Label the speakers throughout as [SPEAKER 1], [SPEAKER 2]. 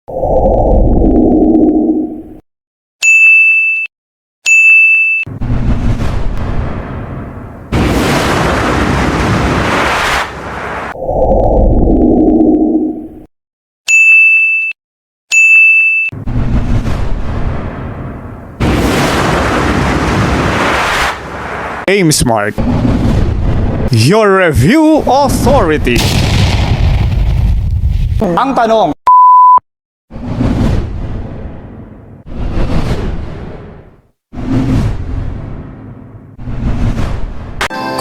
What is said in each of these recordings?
[SPEAKER 1] Aim Smart, your review authority. Ang tanong,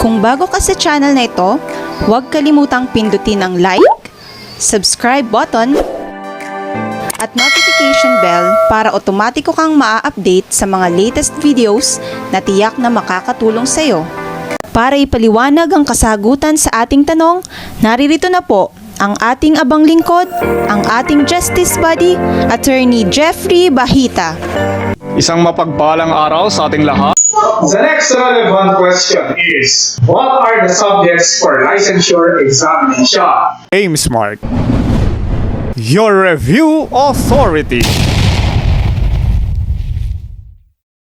[SPEAKER 2] kung bago ka sa channel na ito, huwag kalimutang pindutin ang like, subscribe button, at notification bell para otomatiko kang maa-update sa mga latest videos na tiyak na makakatulong sa iyo. Para ipaliwanag ang kasagutan sa ating tanong, naririto na po ang ating abang lingkod, ang ating Justice Buddy, Attorney Jeffrey Bahita.
[SPEAKER 1] isang mapagpalang araw sa ating lahat.
[SPEAKER 3] The next relevant question is, what are the subjects for licensure examination?
[SPEAKER 1] Aim Smart, your review authority.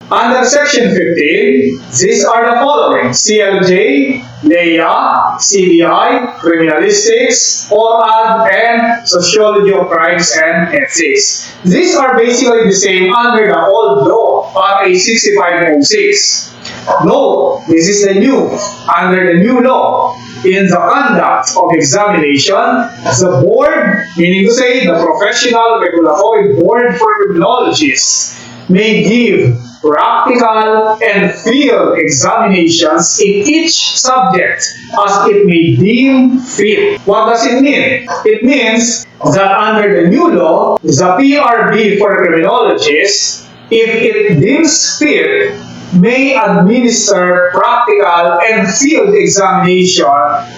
[SPEAKER 3] Under Section 15, these are the following: CLJ, LEA, CDI, Criminalistics, ORAD, and Sociology of Crimes and Ethics. These are basically the same under the old law, RA 6506. No, this is the new. Under the new law, in the conduct of examination, the board, meaning to say the Professional Regulatory Board for Criminologists, may give practical and field examinations in each subject as it may deem fit. What does it mean? It means that under the new law, the PRB for criminologists, if it deems fit, may administer practical and field examination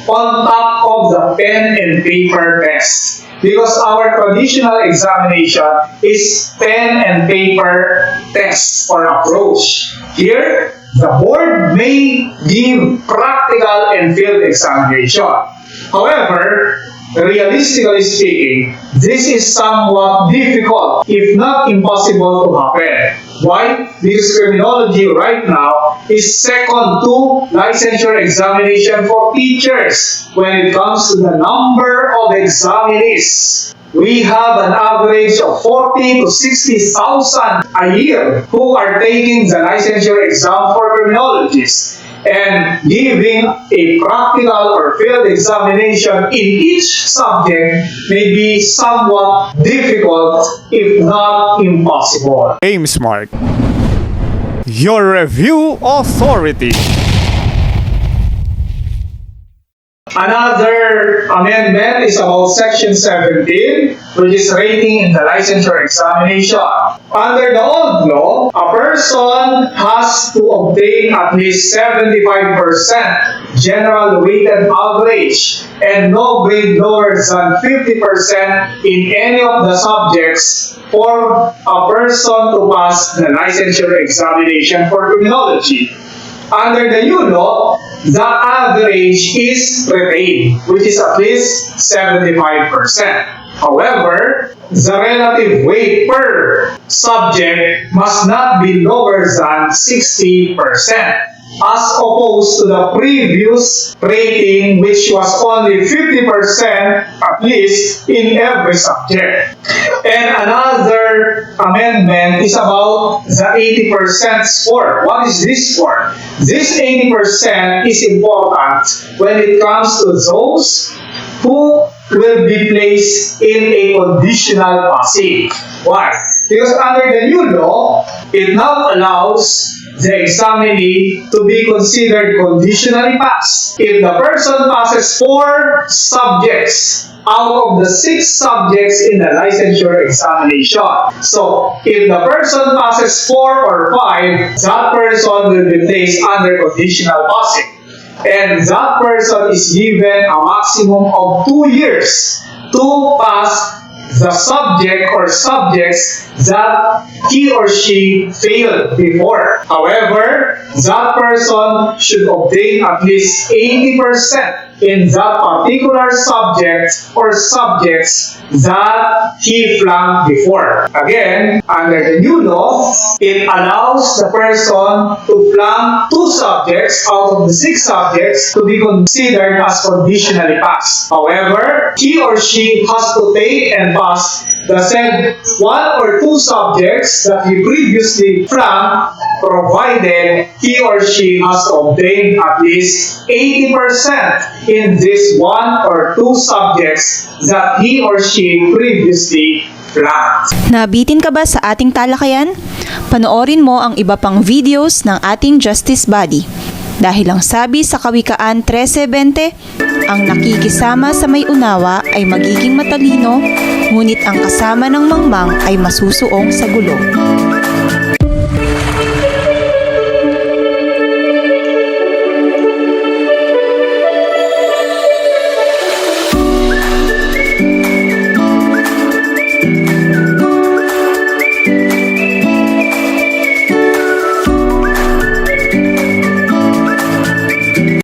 [SPEAKER 3] on top of the pen and paper test. Because our traditional examination is pen and paper test or approach. Here, the board may give practical and field examination. However, realistically speaking, this is somewhat difficult, if not impossible to happen. Why? Because criminology right now is second to licensure examination for teachers when it comes to the number of examinees. We have an average of 40 to 60,000 a year who are taking the licensure exam for criminologists. And giving a practical or field examination in each subject may be somewhat difficult, if not impossible.
[SPEAKER 1] Aim Smart, your review authority.
[SPEAKER 3] Another amendment is about Section 17, which is rating in the licensure examination. Under the old law, a person has to obtain at least 75% general weighted average and no grade lower than 50% in any of the subjects for a person to pass the licensure examination for criminology. Under the new law, the average is retained, which is at least 75%. However, the relative weight per subject must not be lower than 60%, as opposed to the previous rating, which was only 50% at least in every subject. And another amendment is about the 80% score. What is this score? This 80% is important when it comes to those who will be placed in a conditional passing. Why? Because under the new law, it now allows the examinee to be considered conditionally passed if the person passes 4 subjects out of the 6 subjects in the licensure examination. So, if the person passes 4 or 5, that person will be placed under conditional passing. And that person is given a maximum of 2 years to pass the subject or subjects that he or she failed before. However, that person should obtain at least 80% in that particular subject or subjects that he flunked before. Again, under the new law, it allows the person to flunk 2 subjects out of the 6 subjects to be considered as conditionally passed. However, he or she has to take and pass the said 1 or 2 subjects that he previously flunked, provided he or she has to obtain at least 80% in this 1 or 2 subjects that he or she previously flunked.
[SPEAKER 2] Nabitin ka ba sa ating talakayan? Panoorin mo ang iba pang videos ng ating Justice Body. Dahil ang sabi sa Kawikaan 13:20, ang nakikisama sa may unawa ay magiging matalino, ngunit ang kasama ng mangmang ay masusuong sa gulo.